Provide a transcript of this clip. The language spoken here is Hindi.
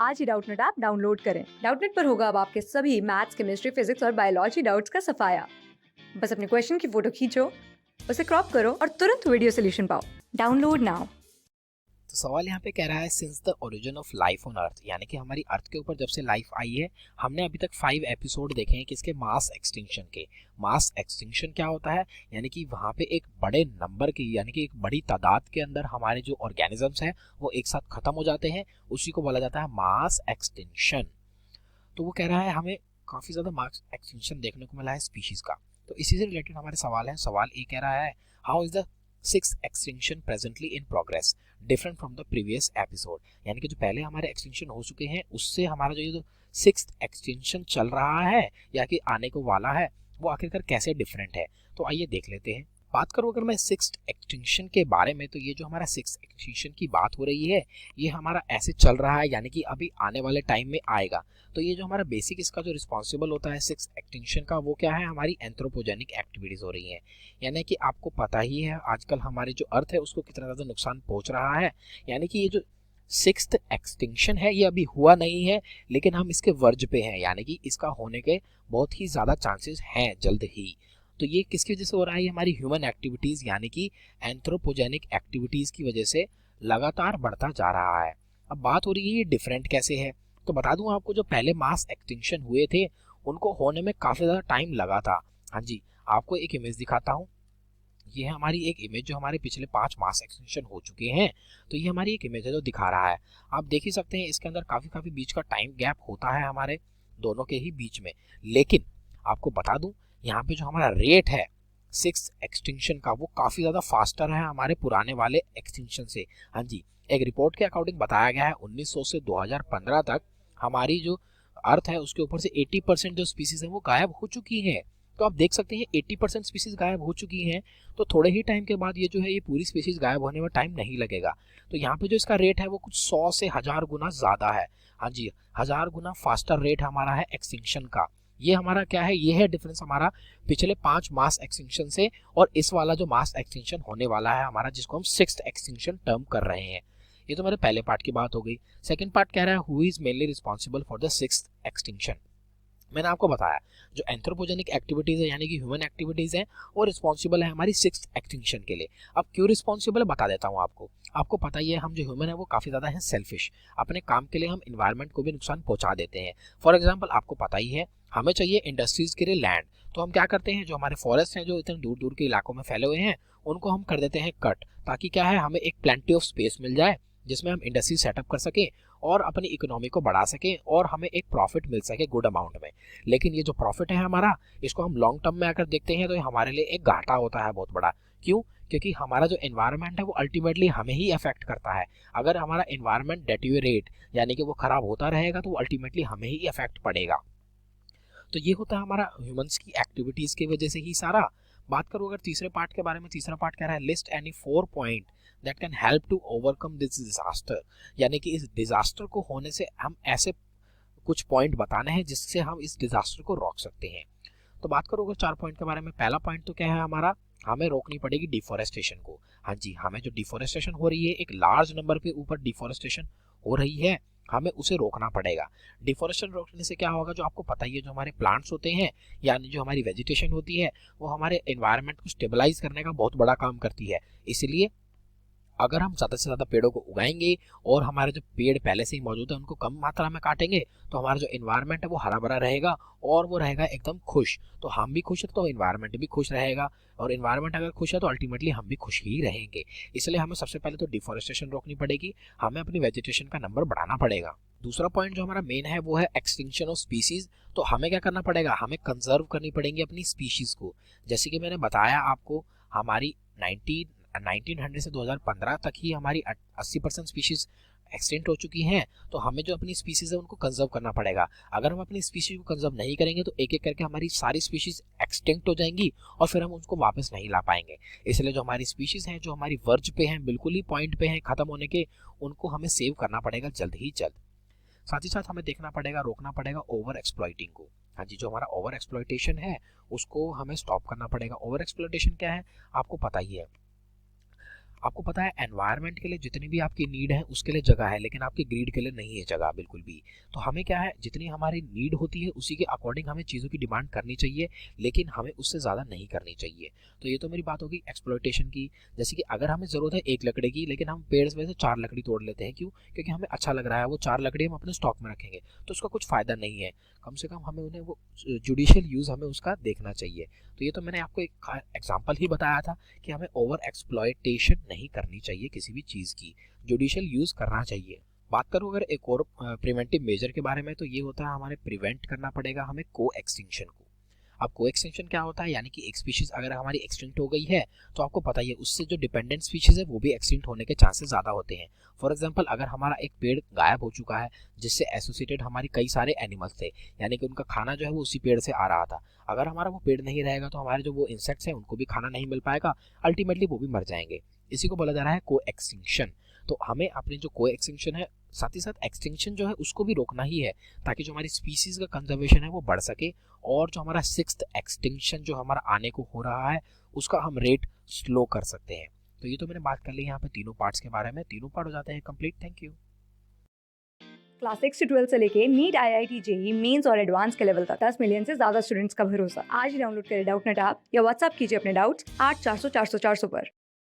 आज ही डाउटनेट ऐप डाउनलोड करें। डाउटनेट पर होगा अब आपके सभी मैथ्स, केमिस्ट्री, फिजिक्स और बायोलॉजी डाउट्स का सफाया। बस अपने क्वेश्चन की फोटो खींचो, उसे क्रॉप करो और तुरंत वीडियो सोल्यूशन पाओ। Download now. तो सवाल यहाँ पे कह रहा है since the origin of life on earth, यानी कि हमारी अर्थ के ऊपर जब से लाइफ आई है, हमने अभी तक 5 एपिसोड देखे हैं किसके, मास एक्सटिंक्शन के। मास एक्सटिंक्शन क्या होता है, यानी कि वहाँ पे एक बड़े नंबर की, यानी कि एक बड़ी तादाद के अंदर हमारे जो ऑर्गेनिजम्स हैं वो एक साथ खत्म हो जाते हैं, उसी को बोला जाता है मास एक्सटिंक्शन। तो वो कह रहा है हमें काफ़ी ज़्यादा मास एक्सटिंक्शन देखने को मिला है स्पीशीज़ का। तो इसी से रिलेटेड हमारे सवाल है। सवाल ये कह रहा है, how is the six extinction presently in progress different from the previous episode, यानी कि जो पहले हमारे एक्सटिंक्शन हो चुके हैं उससे हमारा जो ये जो सिक्स्थ एक्सटिंक्शन चल रहा है या कि आने को वाला है वो आखिरकार कैसे डिफरेंट है। तो आइए देख लेते हैं। बात करूं अगर मैं सिक्स्थ एक्सटिंक्शन के बारे में, तो ये जो हमारा सिक्स्थ एक्सटिंक्शन की बात हो रही है ये हमारा ऐसे चल रहा है, यानी कि अभी आने वाले टाइम में आएगा। तो ये जो हमारा बेसिक इसका जो रिस्पॉन्सिबल होता है सिक्स्थ एक्सटिंक्शन का, वो क्या है, हमारी एंथ्रोपोजेनिक एक्टिविटीज हो रही हैं। यानी कि आपको पता ही है आजकल हमारी जो अर्थ है उसको कितना ज़्यादा नुकसान पहुंच रहा है। यानी कि ये जो सिक्स्थ एक्सटिंक्शन है ये अभी हुआ नहीं है, लेकिन हम इसके वर्ज पे हैं, यानी कि इसका होने के बहुत ही ज़्यादा चांसेस हैं जल्द ही। तो ये किसकी वजह से हो रहा है, हमारी ह्यूमन एक्टिविटीज़ यानी कि एंथ्रोपोजेनिक एक्टिविटीज़ की वजह से लगातार बढ़ता जा रहा है। अब बात हो रही है ये डिफरेंट कैसे है, तो बता दूं आपको, जो पहले मास एक्सटिंक्शन हुए थे उनको होने में काफ़ी ज़्यादा टाइम लगा था। हाँ जी, आपको एक इमेज दिखाता हूँ। ये है हमारी एक इमेज जो हमारे पिछले 5 मास एक्सटेंशन हो चुके हैं। तो ये हमारी एक इमेज है जो दिखा रहा है। आप देख ही सकते हैं इसके अंदर काफ़ी बीच का टाइम गैप होता है हमारे दोनों के ही बीच में। लेकिन आपको बता दूं यहाँ पे जो हमारा रेट है सिक्स एक्सटिंक्शन का वो काफ़ी ज़्यादा फास्टर है हमारे पुराने वाले एक्सटिंक्शन से। हाँ जी, एक रिपोर्ट के अकॉर्डिंग बताया गया है 1900 से 2015 तक हमारी जो अर्थ है उसके ऊपर से 80% जो स्पीसीज है वो गायब हो चुकी है। तो आप देख सकते हैं 80% स्पीसीज गायब हो चुकी हैं। तो थोड़े ही टाइम के बाद ये जो है ये पूरी स्पीसीज गायब होने में टाइम नहीं लगेगा। तो यहाँ पे जो इसका रेट है वो कुछ 100 से 1000 गुना ज़्यादा है। हाँ जी, 1000 गुना फास्टर रेट हमारा है एक्सटिंक्शन का। ये हमारा क्या है, ये है डिफरेंस हमारा पिछले 5 मास एक्सटिंक्शन से और इस वाला जो मास एक्सटिंक्शन होने वाला है हमारा, जिसको हम सिक्स्थ एक्सटिंक्शन टर्म कर रहे हैं। ये तो मेरे पहले पार्ट की बात हो गई। सेकंड पार्ट कह रहा है who is mainly responsible for the sixth extinction. मैंने आपको बताया जो एंथ्रोपोजेनिक एक्टिविटीज है यानी कि ह्यूमन एक्टिविटीज है वो रिस्पॉन्सिबल है हमारी सिक्स्थ एक्सटिंक्शन के लिए। अब क्यों रिस्पॉन्सिबल है बता देता हूँ आपको। आपको पता ही है हम जो ह्यूमन है वो काफ़ी ज़्यादा है सेल्फिश। अपने काम के लिए हम इन्वायरमेंट को भी नुकसान पहुंचा देते हैं। फॉर एग्जाम्पल आपको पता ही है हमें चाहिए इंडस्ट्रीज के लिए लैंड, तो हम क्या करते हैं, जो हमारे फॉरेस्ट हैं जो इतने दूर दूर के इलाकों में फैले हुए हैं उनको हम कर देते हैं कट, ताकि क्या है हमें एक प्लेंटी ऑफ स्पेस मिल जाए जिसमें हम इंडस्ट्री सेटअप कर सकें और अपनी इकोनॉमी को बढ़ा सकें और हमें एक प्रॉफिट मिल सके गुड अमाउंट में। लेकिन ये जो प्रॉफिट है हमारा, इसको हम लॉन्ग टर्म में अगर देखते हैं तो ये हमारे लिए एक घाटा होता है बहुत बड़ा। क्यों? क्योंकि हमारा जो एनवायरनमेंट है वो अल्टीमेटली हमें ही अफेक्ट करता है। अगर हमारा एनवायरनमेंट डेटेरियोरेट यानी कि वो खराब होता रहेगा तो अल्टीमेटली हमें ही इफेक्ट पड़ेगा। तो ये होता है हमारा ह्यूमंस की एक्टिविटीज की वजह से ही सारा। बात करूँ अगर तीसरे पार्ट के बारे में, तीसरा पार्ट कह रहा है list any 4 point that can help to overcome this disaster, यानी कि इस डिजास्टर को होने से हम ऐसे कुछ पॉइंट बताने हैं जिससे हम इस डिजास्टर को रोक सकते हैं। तो बात करूँ अगर 4 पॉइंट के बारे में, पहला पॉइंट तो क्या है हमारा, हमें रोकनी पड़ेगी डिफोरेस्टेशन को। हाँ जी, हमें जो डिफोरेस्टेशन हो रही है एक लार्ज नंबर के ऊपर डिफोरेस्टेशन हो रही है, हमें उसे रोकना पड़ेगा। डिफोरेस्टेशन रोकने से क्या होगा, जो आपको पता ही है जो हमारे प्लांट्स होते हैं यानी जो हमारी वेजिटेशन होती है वो हमारे एनवायरनमेंट को स्टेबलाइज करने का बहुत बड़ा काम करती है। इसलिए अगर हम ज़्यादा से ज़्यादा पेड़ों को उगाएंगे और हमारे जो पेड़ पहले से ही मौजूद है उनको कम मात्रा में काटेंगे तो हमारा जो एनवायरनमेंट है वो हरा भरा रहेगा और वो रहेगा एकदम खुश। तो हम भी खुश है तो एनवायरनमेंट भी खुश रहेगा, और एनवायरनमेंट अगर खुश है तो अल्टीमेटली हम भी खुश ही रहेंगे। इसलिए हमें सबसे पहले तो डिफोरेस्टेशन रोकनी पड़ेगी, हमें अपनी वेजिटेशन का नंबर बढ़ाना पड़ेगा। दूसरा पॉइंट जो हमारा मेन है वो है एक्सटिंक्शन ऑफ स्पीसीज। तो हमें क्या करना पड़ेगा, हमें कंजर्व करनी पड़ेंगी अपनी स्पीशीज को। जैसे कि मैंने बताया आपको, हमारी 1900 से 2015 तक ही हमारी 80% स्पीशीज एक्सटेंट हो चुकी हैं। तो हमें जो अपनी स्पीशीज है उनको कंजर्व करना पड़ेगा। अगर हम अपनी स्पीशीज को कंजर्व नहीं करेंगे तो एक एक करके हमारी सारी स्पीशीज एक्सटिंक्ट हो जाएंगी और फिर हम उनको वापस नहीं ला पाएंगे। इसलिए जो हमारी स्पीशीज हैं जो हमारी वर्ज पे हैं, बिल्कुल ही पॉइंट पे हैं खत्म होने के, उनको हमें सेव करना पड़ेगा जल्द ही जल्द। साथ ही साथ हमें देखना पड़ेगा, रोकना पड़ेगा ओवर एक्सप्लॉइटिंग को। हाँ जी, जो हमारा ओवर एक्सप्लॉइटेशन है उसको हमें स्टॉप करना पड़ेगा। ओवर एक्सप्लॉइटेशन क्या है आपको पता ही है। आपको पता है एनवायरनमेंट के लिए जितनी भी आपकी नीड है उसके लिए जगह है, लेकिन आपकी ग्रीड के लिए नहीं है जगह बिल्कुल भी। तो हमें क्या है, जितनी हमारी नीड होती है उसी के अकॉर्डिंग हमें चीज़ों की डिमांड करनी चाहिए, लेकिन हमें उससे ज़्यादा नहीं करनी चाहिए। तो ये तो मेरी बात होगी एक्सप्लॉयटेशन की। जैसे कि अगर हमें ज़रूरत है एक लकड़ी की, लेकिन हम पेड़ में से 4 लकड़ी तोड़ लेते हैं, क्यों? क्योंकि हमें अच्छा लग रहा है, वो 4 लकड़ी हम अपने स्टॉक में रखेंगे, तो उसका कुछ फ़ायदा नहीं है। कम से कम हमें उन्हें वो जुडिशियल यूज़ हमें उसका देखना चाहिए। तो ये तो मैंने आपको एक एग्जाम्पल ही बताया था कि हमें ओवर एक्सप्लॉयटेशन नहीं करनी चाहिए किसी भी चीज़ की, जुडिशियल यूज़ करना चाहिए। बात करूँ अगर एक और प्रिवेंटिव मेजर के बारे में, तो ये होता है हमारे प्रिवेंट करना पड़ेगा हमें को एक्सटिंक्शन को। अब को एक्सटिंक्शन क्या होता है, यानी कि एक स्पीशीज अगर हमारी एक्सटिंक्ट हो गई है तो आपको पता ही है उससे जो डिपेंडेंट स्पीशीज है वो भी एक्सटिंक्ट होने के चांसेस ज़्यादा होते हैं। फॉर एग्जांपल अगर हमारा एक पेड़ गायब हो चुका है जिससे एसोसिएटेड हमारी कई सारे एनिमल्स थे, यानी कि उनका खाना जो है वो उसी पेड़ से आ रहा था, अगर हमारा वो पेड़ नहीं रहेगा तो हमारे जो वो इंसेक्ट्स हैं उनको भी खाना नहीं मिल पाएगा, अल्टीमेटली वो भी मर जाएंगे। इसी को बोला जा रहा है को एक्सटिंक्शन। तो हमें अपनी जो को एक्सटिंक्शन है, साथ ही साथ एक्सटिंक्शन जो है उसको भी रोकना ही है, ताकि जो हमारी स्पीसीज का कंजर्वेशन है वो बढ़ सके, और जो हमारा 6th एक्सटिंक्शन जो हमारा आने को हो रहा है उसका हम रेट स्लो कर सकते हैं। तो ये तो मैंने बात कर ली यहाँ पे तीनों पार्ट्स के बारे में, तीनों पार्ट हो जाते हैं कंप्लीट। Thank you. क्लास 6 से 12 से लेके नीट, IIT, जेई मेंस और एडवांस के लेवल तक 10 मिलियन से ज्यादा स्टूडेंट्स का भरोसा। आज ही डाउनलोड करें डाउटनेट ऐप या व्हाट्सएप कीजिए अपने डाउट्स 8400 400 400 पर।